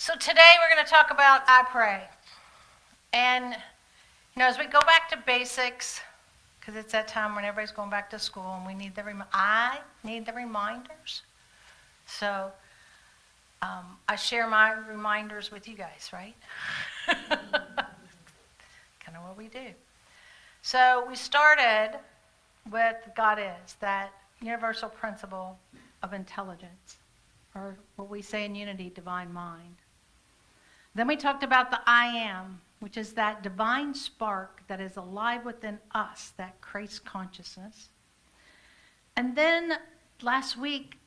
So today we're going to talk about I pray. And, as we go back to basics, because it's that time when everybody's going back to school and we need I need the reminders. So I share my reminders with you guys, right? Kind of what we do. So we started with God is, that universal principle of intelligence, or what we say in unity, divine mind. Then we talked about the I am, which is that divine spark that is alive within us that creates consciousness. And then last week,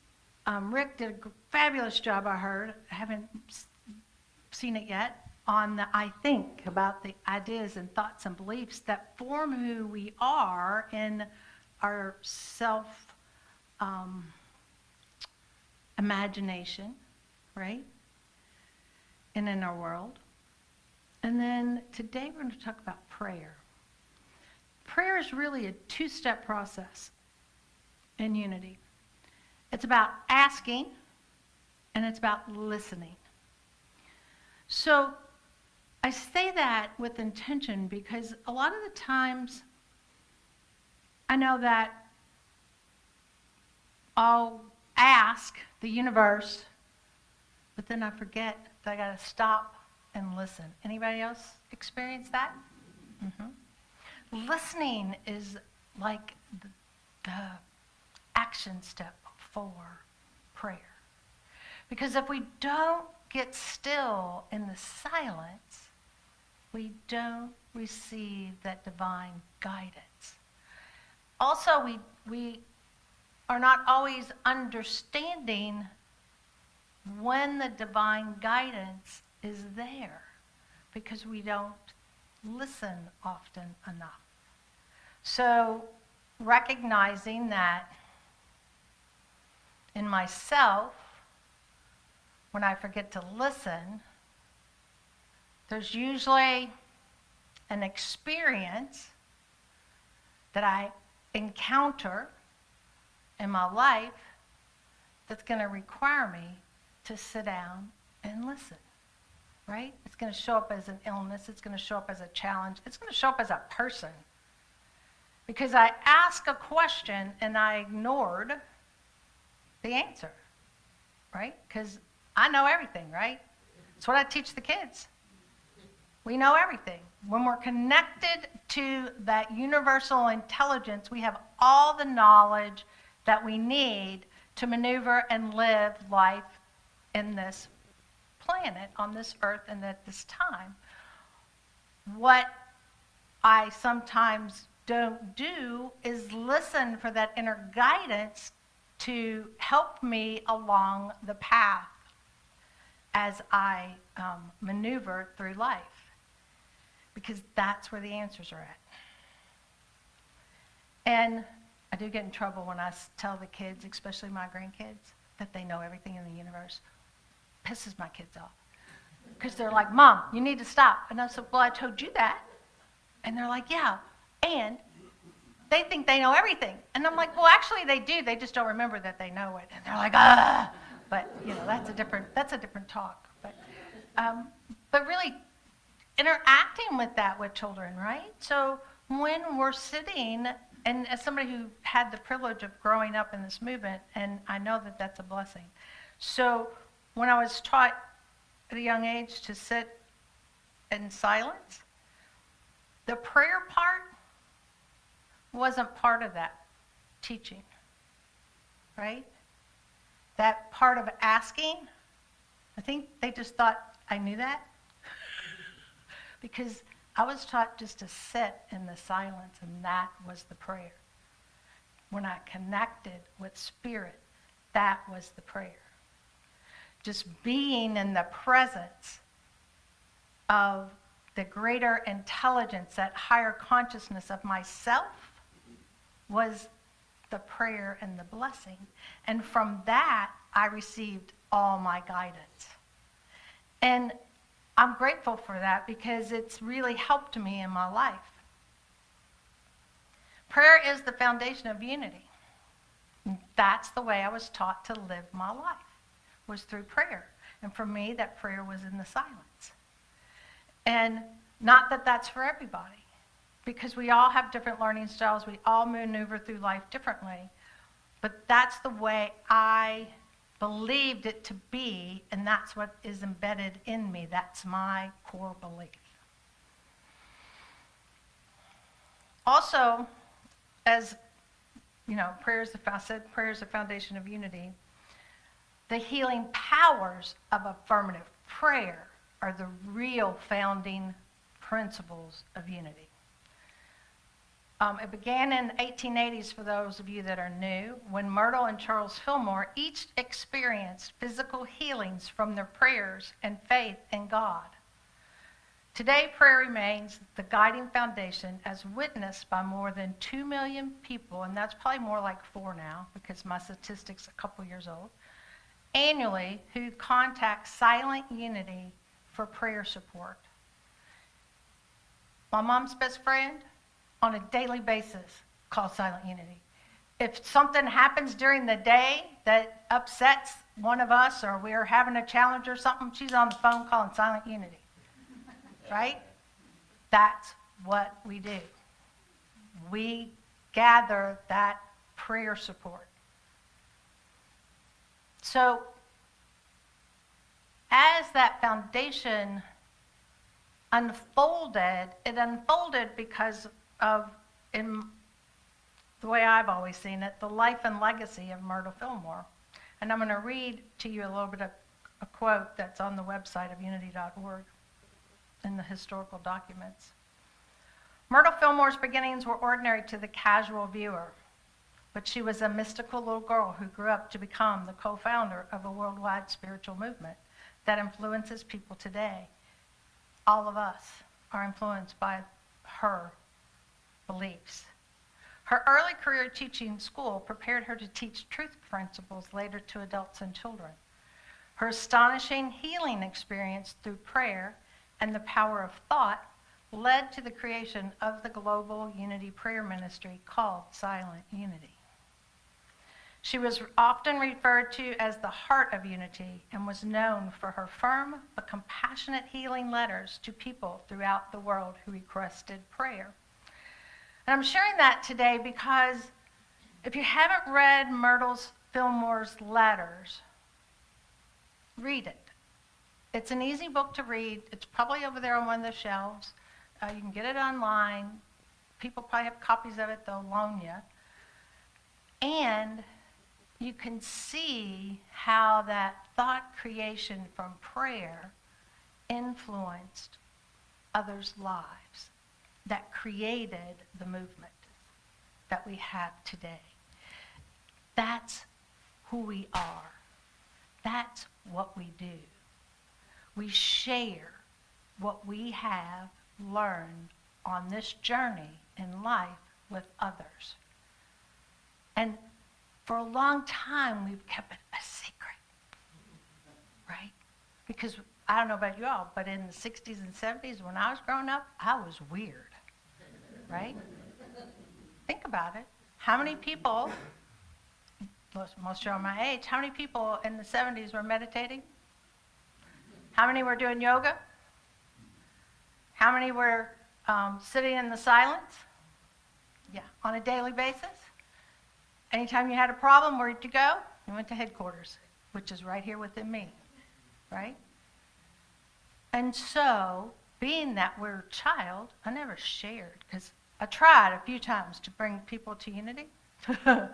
Rick did a fabulous job, I heard. I haven't seen it yet, on the I think, about the ideas and thoughts and beliefs that form who we are in our self imagination, right? And in our world. And then today we're going to talk about prayer. Prayer is really a two-step process in unity. It's about asking and it's about listening. So I say that with intention because a lot of the times I know that I'll ask the universe, but then I forget that I got to stop and listen. Anybody else experience that? Mm-hmm. Listening is like the action step for prayer. Because if we don't get still in the silence, we don't receive that divine guidance. Also, we are not always understanding when the divine guidance is there because we don't listen often enough. So recognizing that in myself, when I forget to listen, there's usually an experience that I encounter in my life that's going to require me to sit down and listen, right? It's going to show up as an illness. It's going to show up as a challenge. It's going to show up as a person. Because I asked a question and I ignored the answer, right? Because I know everything, right? That's what I teach the kids. We know everything. When we're connected to that universal intelligence, we have all the knowledge that we need to maneuver and live life in this planet, on this earth, and at this time. What I sometimes don't do is listen for that inner guidance to help me along the path as I maneuver through life. Because that's where the answers are at. And I do get in trouble when I tell the kids, especially my grandkids, that they know everything in the universe. Pisses my kids off. Because they're like, Mom, you need to stop. And I said, well, I told you that. And they're like, yeah. And they think they know everything. And I'm like, well, actually they do. They just don't remember that they know it. And they're like, ah. But, that's a different talk. But really interacting with that with children, right? So when we're sitting, and as somebody who had the privilege of growing up in this movement, and I know that that's a blessing. So when I was taught at a young age to sit in silence, the prayer part wasn't part of that teaching, right? That part of asking, I think they just thought I knew that because I was taught just to sit in the silence, and that was the prayer. When I connected with spirit, that was the prayer. Just being in the presence of the greater intelligence, that higher consciousness of myself, was the prayer and the blessing. And from that, I received all my guidance. And I'm grateful for that because it's really helped me in my life. Prayer is the foundation of unity. That's the way I was taught to live my life, was through prayer. And for me, that prayer was in the silence. And not that that's for everybody, because we all have different learning styles. We all maneuver through life differently. But that's the way I believed it to be, and that's what is embedded in me. That's my core belief. Also, as you know, prayer is the foundation of unity. The healing powers of affirmative prayer are the real founding principles of unity. It began in the 1880s, for those of you that are new, when Myrtle and Charles Fillmore each experienced physical healings from their prayers and faith in God. Today, prayer remains the guiding foundation as witnessed by more than 2 million people, and that's probably more like 4 now because my statistic's a couple years old, annually who contact Silent Unity for prayer support. My mom's best friend, on a daily basis, calls Silent Unity. If something happens during the day that upsets one of us or we're having a challenge or something, she's on the phone calling Silent Unity. Right? That's what we do. We gather that prayer support. So, as that foundation unfolded, it unfolded because of, in the way I've always seen it, the life and legacy of Myrtle Fillmore. And I'm going to read to you a little bit of a quote that's on the website of unity.org. In the historical documents. Myrtle Fillmore's beginnings were ordinary to the casual viewer, but she was a mystical little girl who grew up to become the co-founder of a worldwide spiritual movement that influences people today. All of us are influenced by her beliefs. Her early career teaching school prepared her to teach truth principles later to adults and children. Her astonishing healing experience through prayer and the power of thought led to the creation of the global unity prayer ministry called Silent Unity. She was often referred to as the heart of unity and was known for her firm but compassionate healing letters to people throughout the world who requested prayer. And I'm sharing that today because if you haven't read Myrtle Fillmore's letters, read it. It's an easy book to read. It's probably over there on one of the shelves. You can get it online. People probably have copies of it. They'll loan you. And you can see how that thought creation from prayer influenced others' lives that created the movement that we have today. That's who we are. That's what we do. We share what we have learned on this journey in life with others. And for a long time, we've kept it a secret, right? Because I don't know about you all, but in the 60s and 70s, when I was growing up, I was weird, right? Think about it. How many people, most of you are my age, how many people in the 70s were meditating? How many were doing yoga? How many were sitting in the silence? Yeah, on a daily basis. Anytime you had a problem, where'd you go? You went to headquarters, which is right here within me, right? And so, being that we're a child, I never shared, because I tried a few times to bring people to unity. That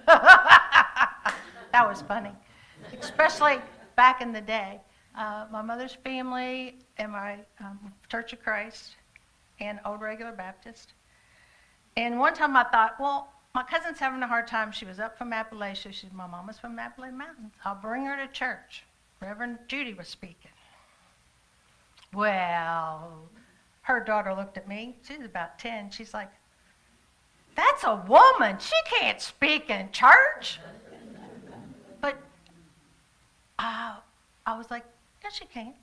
was funny, especially back in the day. My mother's family and my Church of Christ and Old Regular Baptist. And one time I thought, well, my cousin's having a hard time. She was up from Appalachia. My mom was from Appalachian Mountains. I'll bring her to church. Reverend Judy was speaking. Well, her daughter looked at me. She was about 10. She's like, that's a woman. She can't speak in church. But I was like, yes, she can.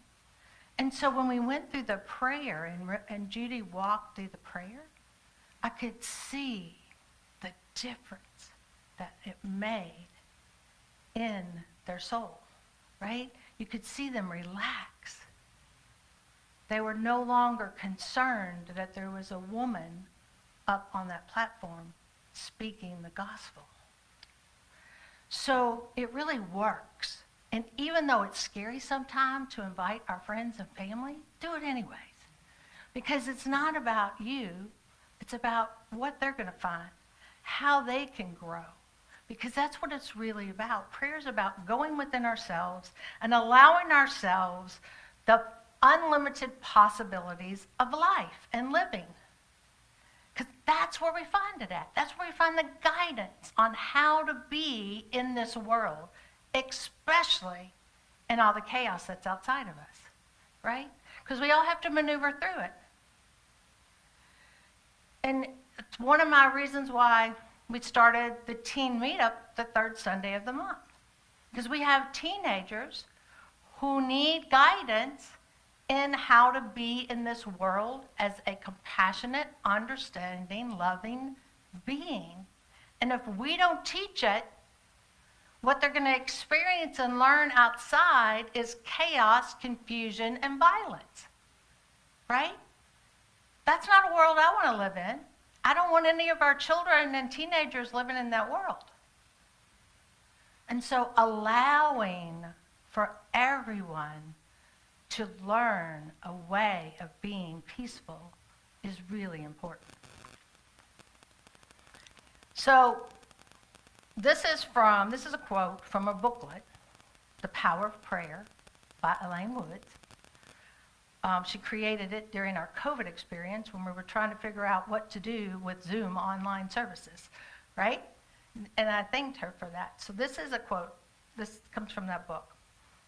And so when we went through the prayer and Judy walked through the prayer, I could see the difference that it made in their soul, right? you could see them relax. They were no longer concerned that there was a woman up on that platform speaking the gospel. So it really works. And even though it's scary sometimes to invite our friends and family, do it anyways. Because it's not about you, it's about what they're going to find, how they can grow. Because that's what it's really about. Prayer is about going within ourselves and allowing ourselves the unlimited possibilities of life and living. Because that's where we find it at. That's where we find the guidance on how to be in this world, especially in all the chaos that's outside of us, right? Because we all have to maneuver through it. And it's one of my reasons why we started the teen meetup the third Sunday of the month. Because we have teenagers who need guidance in how to be in this world as a compassionate, understanding, loving being. And if we don't teach it, what they're going to experience and learn outside is chaos, confusion, and violence. Right? That's not a world I want to live in. I don't want any of our children and teenagers living in that world. And so allowing for everyone to learn a way of being peaceful is really important. So this is a quote from a booklet, The Power of Prayer by Elaine Woods. She created it during our COVID experience when we were trying to figure out what to do with Zoom online services, right? And I thanked her for that. So this is a quote. This comes from that book.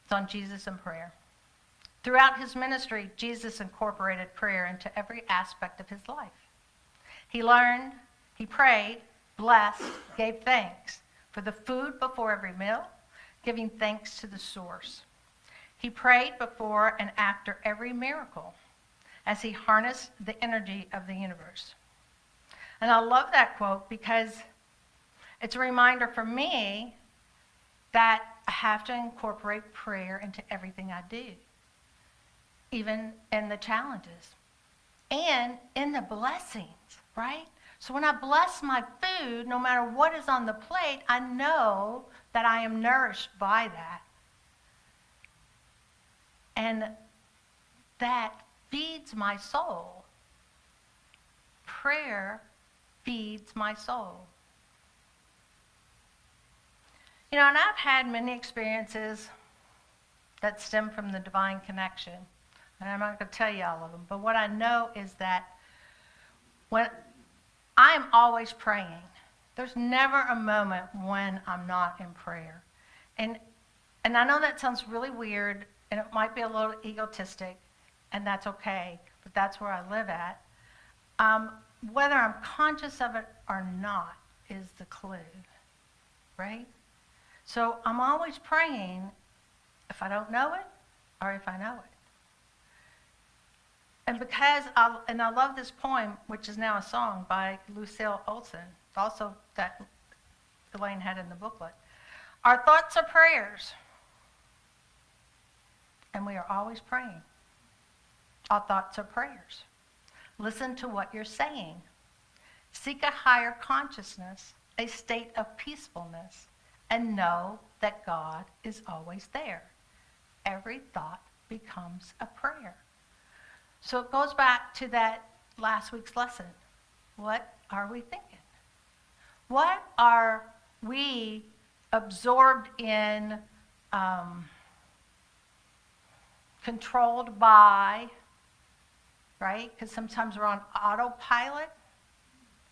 It's on Jesus and prayer. Throughout his ministry, Jesus incorporated prayer into every aspect of his life. He learned, he prayed, blessed, gave thanks for the food before every meal, giving thanks to the source. He prayed before and after every miracle as he harnessed the energy of the universe. And I love that quote because it's a reminder for me that I have to incorporate prayer into everything I do, even in the challenges and in the blessings, right? So when I bless my food, no matter what is on the plate, I know that I am nourished by that. And that feeds my soul. Prayer feeds my soul. You know, and I've had many experiences that stem from the divine connection. And I'm not going to tell you all of them, but what I know is that when I'm always praying, there's never a moment when I'm not in prayer. And I know that sounds really weird, and it might be a little egotistic, and that's okay, but that's where I live at. Whether I'm conscious of it or not is the clue, right? So I'm always praying if I don't know it or if I know it. And because I love this poem, which is now a song by Lucille Olson, also that Elaine had in the booklet. Our thoughts are prayers, and we are always praying. Our thoughts are prayers. Listen to what you're saying. Seek a higher consciousness, a state of peacefulness, and know that God is always there. Every thought becomes a prayer. So it goes back to that last week's lesson. What are we thinking? What are we absorbed in, controlled by, right? Because sometimes we're on autopilot.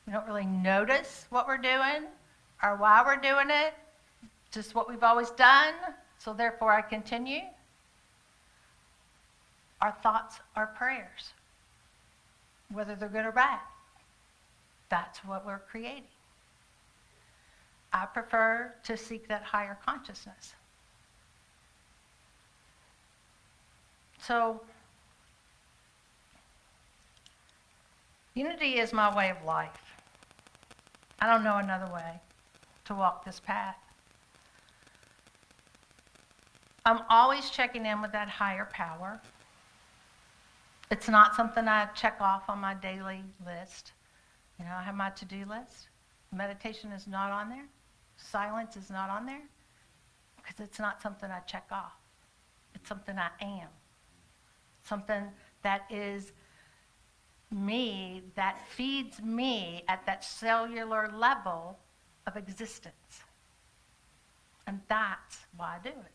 We don't really notice what we're doing or why we're doing it. Just what we've always done, so therefore I continue. Our thoughts are prayers, whether they're good or bad. That's what we're creating. I prefer to seek that higher consciousness. So, unity is my way of life. I don't know another way to walk this path. I'm always checking in with that higher power. It's not something I check off on my daily list. You know, I have my to-do list. Meditation is not on there. Silence is not on there because it's not something I check off. It's something I am. Something that is me, that feeds me at that cellular level of existence. And that's why I do it.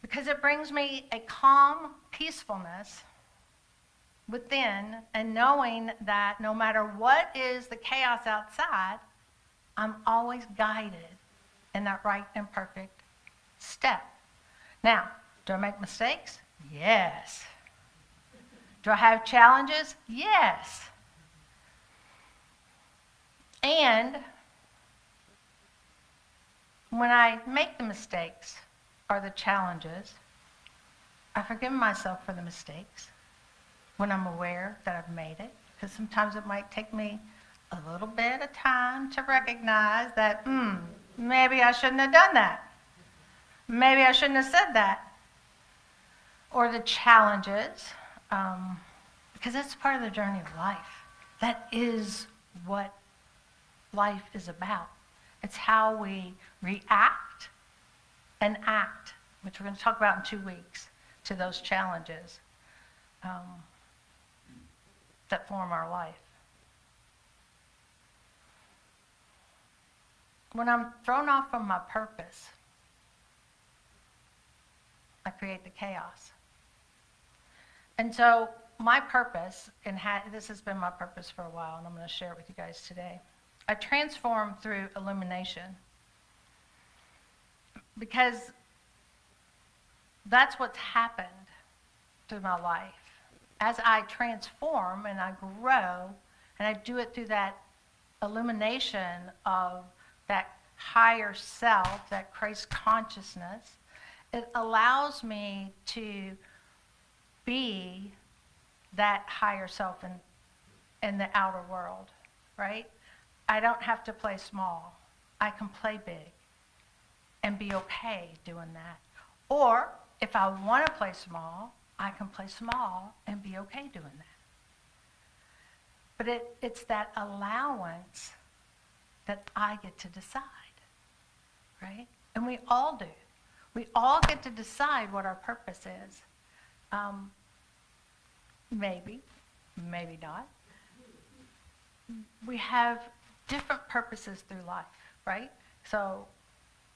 Because it brings me a calm peacefulness within, and knowing that no matter what is the chaos outside, I'm always guided in that right and perfect step. Now, do I make mistakes? Yes. Do I have challenges? Yes. And when I make the mistakes or the challenges, I forgive myself for the mistakes when I'm aware that I've made it, because sometimes it might take me a little bit of time to recognize that, maybe I shouldn't have done that. Maybe I shouldn't have said that. Or the challenges, because that's part of the journey of life. That is what life is about. It's how we react and act, which we're going to talk about in 2 weeks, to those challenges that form our life. When I'm thrown off from my purpose, I create the chaos. And so my purpose, and this has been my purpose for a while, and I'm going to share it with you guys today. I transform through illumination, because that's what's happened through my life. As I transform and I grow, and I do it through that illumination of that higher self, that Christ consciousness, it allows me to be that higher self in the outer world, right? I don't have to play small. I can play big and be okay doing that. Or if I want to play small, I can play small and be okay doing that. But it's that allowance that I get to decide, right? And we all do. We all get to decide what our purpose is. Maybe not. We have different purposes through life, right? So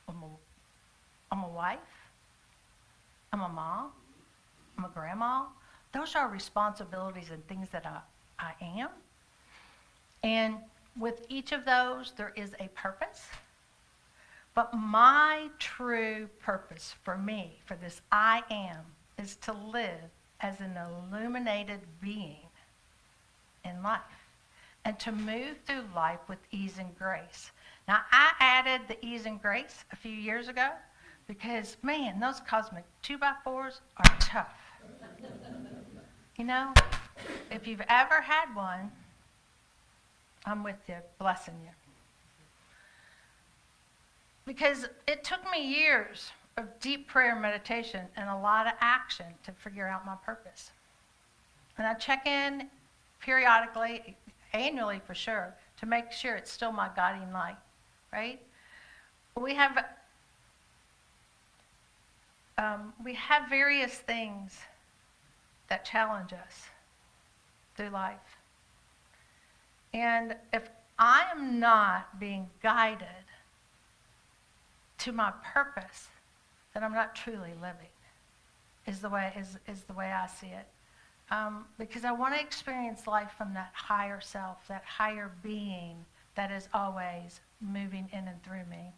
I'm a wife, I'm a mom, I'm a grandma. Those are responsibilities and things that I am. And with each of those, there is a purpose. But my true purpose for me, for this I am, is to live as an illuminated being in life and to move through life with ease and grace. Now, I added the ease and grace a few years ago because, man, those cosmic 2x4s are tough. You know, if you've ever had one, I'm with you, blessing you. Because it took me years of deep prayer and meditation and a lot of action to figure out my purpose. And I check in periodically, annually for sure, to make sure it's still my guiding light, right? We have various things that challenge us through life. And if I am not being guided to my purpose, then I'm not truly living, is the way I see it. Because I want to experience life from that higher self, that higher being that is always moving in and through me.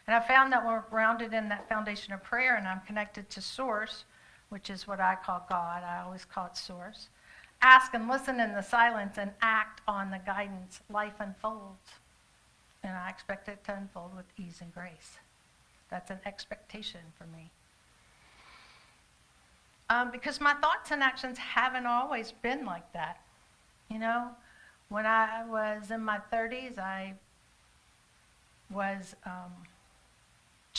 And I found that when we're grounded in that foundation of prayer and I'm connected to Source, which is what I call God, I always call it Source, ask and listen in the silence and act on the guidance, life unfolds. And I expect it to unfold with ease and grace. That's an expectation for me. Because my thoughts and actions haven't always been like that. You know, when I was in my 30s, I was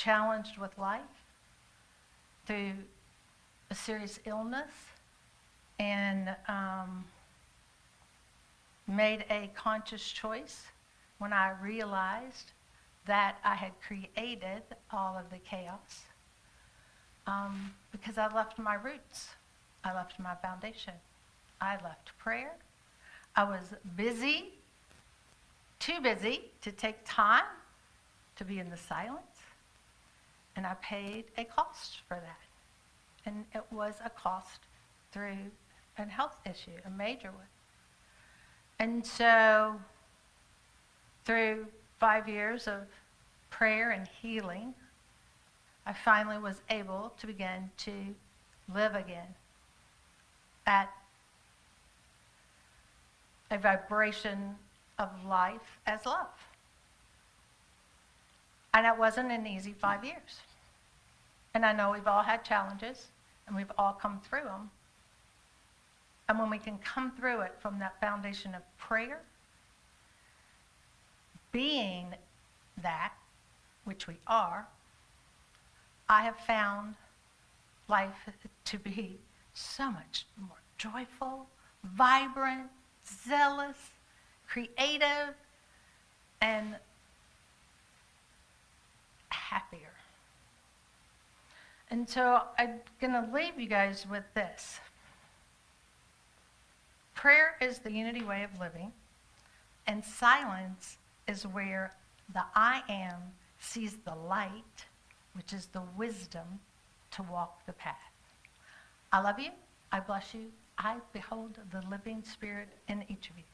challenged with life, through a serious illness, and made a conscious choice when I realized that I had created all of the chaos, because I left my roots. I left my foundation. I left prayer. I was busy, too busy to take time to be in the silence, and I paid a cost for that. And it was a cost through a health issue, a major one. And so through 5 years of prayer and healing, I finally was able to begin to live again at a vibration of life as love. And it wasn't an easy 5 years. And I know we've all had challenges, and we've all come through them. And when we can come through it from that foundation of prayer, being that, which we are, I have found life to be so much more joyful, vibrant, zealous, creative, and happier. And so I'm going to leave you guys with this. Prayer is the unity way of living, and silence is where the I am sees the light, which is the wisdom to walk the path. I love you. I bless you. I behold the living spirit in each of you.